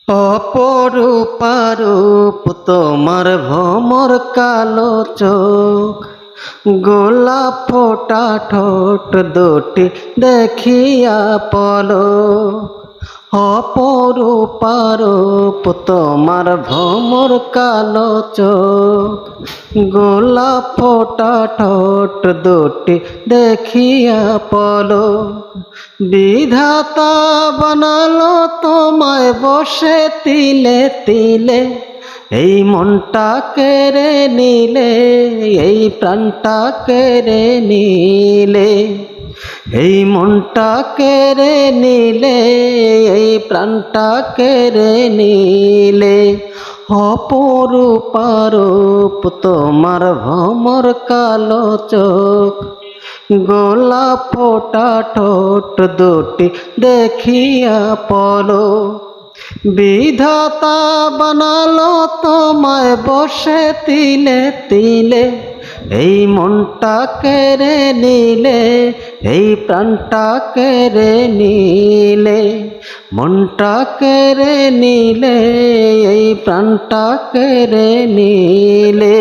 অপরূপা রূপ তোমার ভ্রমর কালো চোখ, গোলাপ ফোটা ঠোঁট দুটি দেখিয়া পলক। অপরূপা রূপ তোমার ভ্রমর কালো চোখ, গোলাপ ফোটা ঠোঁট দুটি দেখিয়া পলক। বিধাতা বানালো তোমায় বসে তিলে তিলে, এই মনটা কেড়ে নিলে, এই প্রাণটা কেড়ে নিলে। এই মনটা কেড়ে নিলে, এই প্রাণটা কেড়ে নিলে। অপরূপা রূপ তোমার ভ্রমর কালো চোখ, গোলাপ ফোটা ঠোঁট দুটি দেখিয়া পলক। বিধাতা বানালো তোমায় বসে তিলে তিলে, এই মনটা কেড়ে নিলে, এই প্রাণটা কেড়ে নিলে। মনটা কেড়ে নিলে, এই প্রাণটা কেড়ে নিলে।